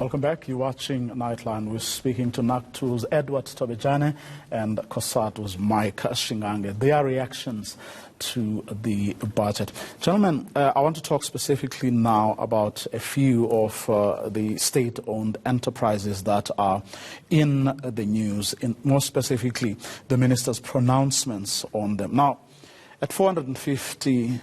Welcome back. You're watching Nightline. We're speaking to NACTU's Edward Tobejane and COSATU's Mike Shingange. Their reactions to the budget. Gentlemen, I want to talk specifically now about a few of the state-owned enterprises that are in the news, more specifically the minister's pronouncements on them. Now, at 450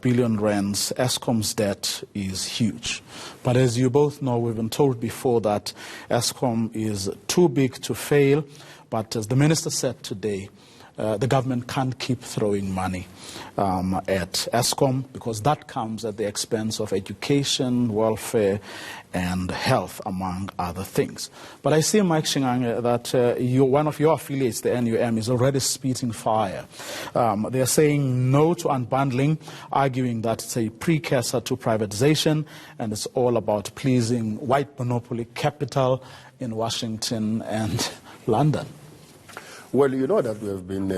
billion rands, Eskom's debt is huge. But as you both know, we've been told before that Eskom is too big to fail. But as the minister said today, the government can't keep throwing money at Eskom because that comes at the expense of education, welfare, and health, among other things. But I see, Mike Shingange, that one of your affiliates, the NUM, is already spitting fire. They are saying no to unbundling, arguing that it's a precursor to privatization and it's all about pleasing white monopoly capital in Washington and London. Well, you know that we have been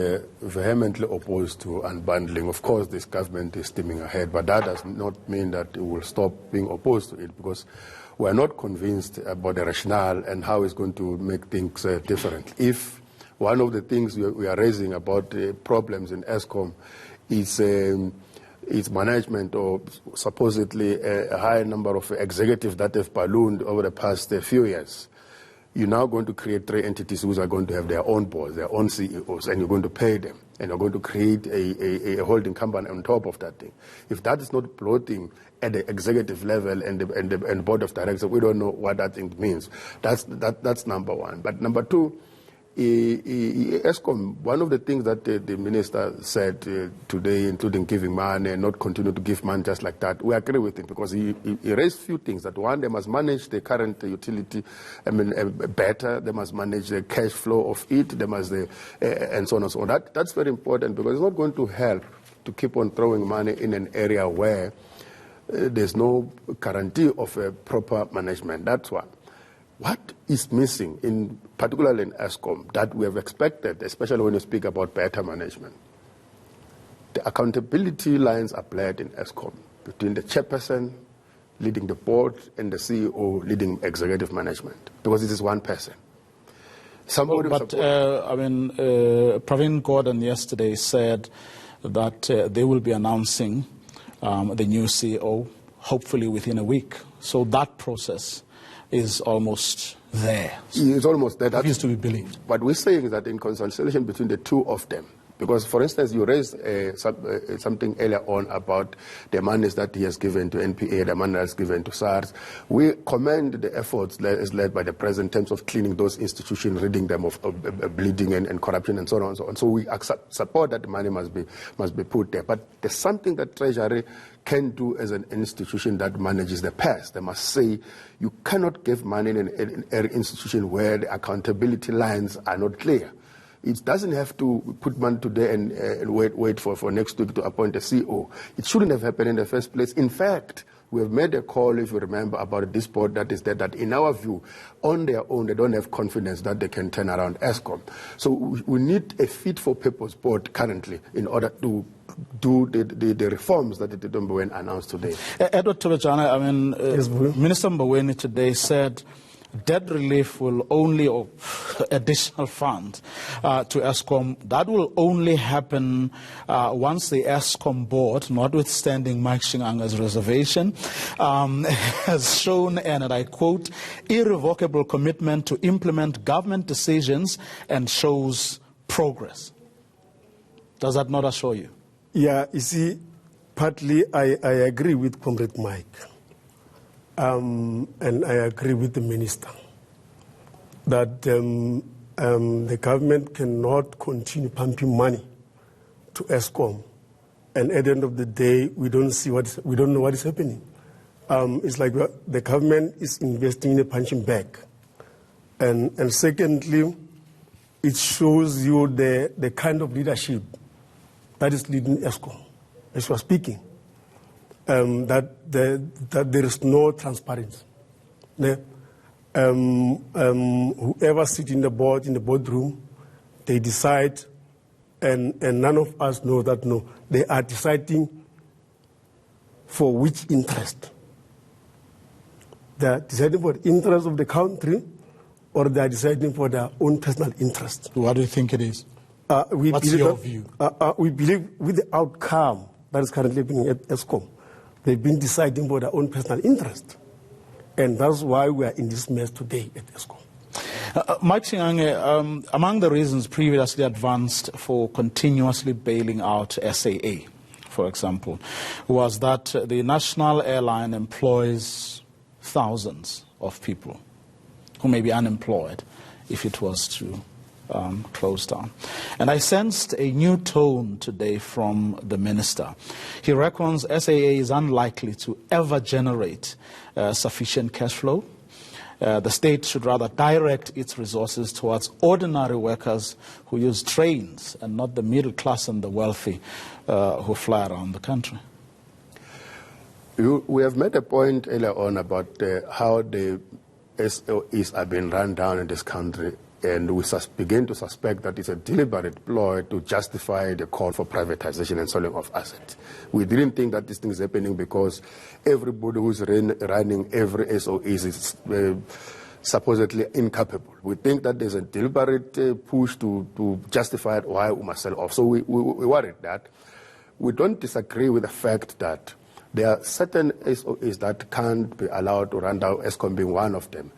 vehemently opposed to unbundling. Of course, this government is steaming ahead, but that does not mean that it will stop being opposed to it because we are not convinced about the rationale and how it's going to make things different. If one of the things we are raising about problems in Eskom is its management or supposedly a high number of executives that have ballooned over the past few years, you're now going to create three entities who are going to have their own boards, their own CEOs, and you're going to pay them. And you're going to create a holding company on top of that thing. If that is not bloating at the executive level and the board of directors, we don't know what that thing means. That's number one. But number two, Eskom, one of the things that the minister said today, including giving money and not continue to give money just like that, we agree with him because he raised a few things. That one, they must manage the current utility better. They must manage the cash flow of it. They must, and so on and so on. That's very important because it's not going to help to keep on throwing money in an area where there's no guarantee of a proper management. That's one. What is missing, particularly in Eskom, that we have expected, especially when you speak about better management? The accountability lines are blurred in Eskom between the chairperson leading the board and the CEO leading executive management, because it is one person. Pravin Gordhan yesterday said that they will be announcing the new CEO hopefully within a week. So that process is almost there. It's almost there. That is to be believed. What we're saying is that in consultation between the two of them, because, for instance, you raised something earlier on about the monies that he has given to NPA, the money that's given to SARS. We commend the efforts led by the president in terms of cleaning those institutions, ridding them of bleeding and corruption and so on and so on. So we support that the money must be put there. But there's something that Treasury can do as an institution that manages the past. They must say you cannot give money in an institution where the accountability lines are not clear. It doesn't have to put money today and wait for next week to appoint a CEO. It shouldn't have happened in the first place. In fact, we have made a call, if you remember, about this board that is there, that in our view, on their own, they don't have confidence that they can turn around Eskom. So we need a fit-for-purpose board currently in order to do the reforms that Tito Mboweni announced today. Edward Tobejane, Minister Mboweni today said debt relief will only, or additional funds to Eskom, that will only happen once the Eskom board, notwithstanding Mike Shingange's reservation, has shown, and I quote, irrevocable commitment to implement government decisions and shows progress. Does that not assure you? Yeah, you see, partly I agree with Comrade Mike. And I agree with the minister that the government cannot continue pumping money to Eskom, and at the end of the day, we don't know what is happening. It's like the government is investing in a punching bag, and secondly, it shows you the kind of leadership that is leading Eskom, as we are speaking. That there is no transparency. Whoever sits in the boardroom, they decide, and none of us know that they are deciding for which interest. They are deciding for the interest of the country, or they are deciding for their own personal interest. What do you think it is? What's your view? We believe with the outcome that is currently happening at Eskom, they've been deciding for their own personal interest. And that's why we are in this mess today at Eskom. Mike Shingange, among the reasons previously advanced for continuously bailing out SAA, for example, was that the national airline employs thousands of people who may be unemployed if it was to close down. And I sensed a new tone today from the minister. He reckons SAA is unlikely to ever generate sufficient cash flow. The state should rather direct its resources towards ordinary workers who use trains and not the middle class and the wealthy who fly around the country. We have made a point earlier on about how the SOEs are being run down in this country, and we begin to suspect that it's a deliberate ploy to justify the call for privatization and selling of assets. We didn't think that this thing is happening because everybody who's running every SOE is supposedly incapable. We think that there's a deliberate push to justify why we must sell off. So we worried that. We don't disagree with the fact that there are certain SOEs that can't be allowed to run down, Eskom being one of them,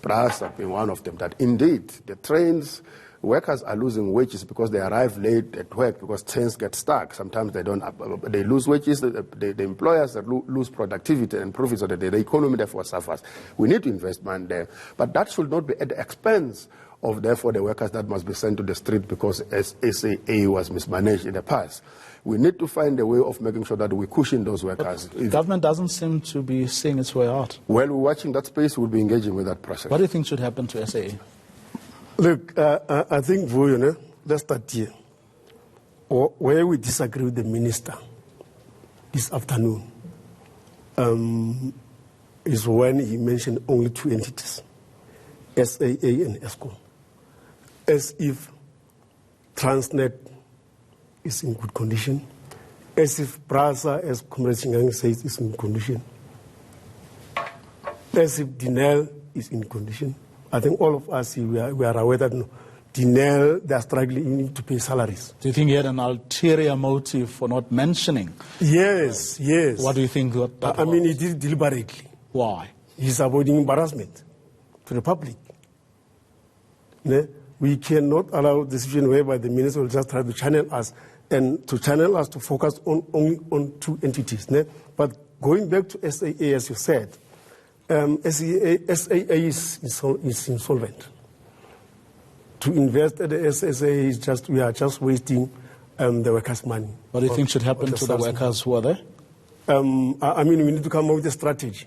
PRASA being one of them, that indeed the trains, workers are losing wages because they arrive late at work because trains get stuck. Sometimes they lose wages, the employers lose productivity and profits, so that the economy therefore suffers. We need to invest money there. But that should not be at the expense of, therefore, the workers that must be sent to the street because SAA was mismanaged in the past. We need to find a way of making sure that we cushion those workers. The government doesn't seem to be seeing its way out. Well, we're watching that space. We'll be engaging with that process. What do you think should happen to SAA? Look, I think, let's start here. Where we disagree with the minister this afternoon is when he mentioned only two entities, SAA and Eskom, as if Transnet is in good condition, as if PRASA, as Comrade Shingange says, is in condition, as if Dinel is in condition. I think all of us here, we are aware that Dinel, they are struggling to pay salaries. Do you think he had an ulterior motive for not mentioning? Yes, yes. What do you think that I mean, he did it deliberately. Why? He's avoiding embarrassment to the public. We cannot allow the situation whereby the minister will just try to channel us and to channel us to focus only on two entities. But going back to SAA, as you said, SAA is insolvent. To invest at the SAA is we are just wasting the workers' money. What do you think should happen to the workers who are there? I mean, we need to come up with a strategy,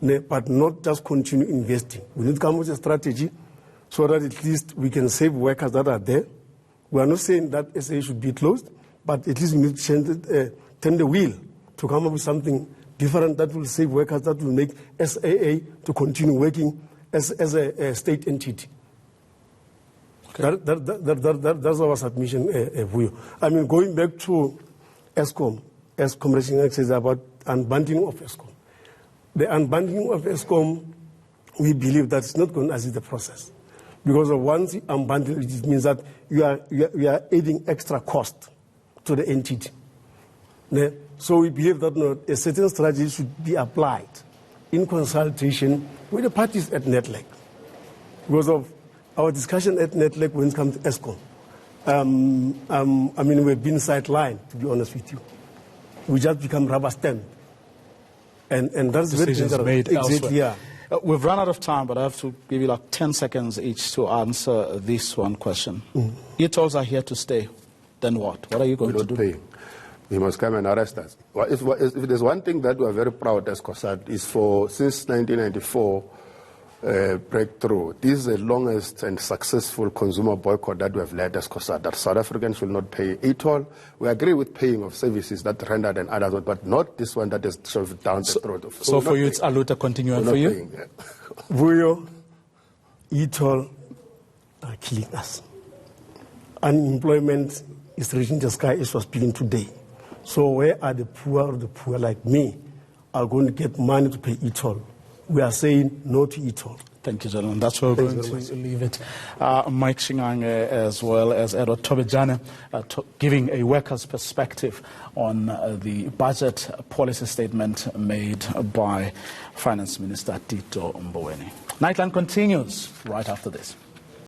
but not just continue investing. We need to come up with a strategy so that at least we can save workers that are there. We are not saying that SAA should be closed, but at least we need to turn the wheel to come up with something different that will save workers, that will make SAA to continue working as a state entity. Okay. That's our submission, Vuyo. I mean, going back to Eskom, as Comrade Shingange says about unbundling of Eskom. The unbundling of Eskom, we believe that it's not going to assist the process. Because once you unbundle, it means that you are adding extra cost to the entity. So we believe that a certain strategy should be applied in consultation with the parties at NETLEC. Because of our discussion at NETLEC when it comes to Eskom, I mean, we've been sidelined, to be honest with you. We just become rubber stamped. And that's decisions very made exactly, elsewhere. yeah. We've run out of time, but I have to give you like 10 seconds each to answer this one question. E-tolls are here to stay. Then what? What are you going to do? Pay. He must come and arrest us. Well, if there's one thing that we are very proud as COSAT is since 1994 breakthrough. This is the longest and successful consumer boycott that we have led as COSAT, that South Africans should not pay e-toll. We agree with paying of services that rendered and others, but not this one that is shoved down the throat of. So for you, it's aluta continuing for you? Paying, yeah. Vuyo, e-toll are killing us. Unemployment is reaching the sky as we're speaking today. So where are the poor like me are going to get money to pay e-toll. We are saying no to e-toll. Thank you, gentlemen. That's where we're going to leave it. Mike Shingange, as well as Edward Tobejane, giving a worker's perspective on the budget policy statement made by Finance Minister Tito Mboweni. Nightline continues right after this.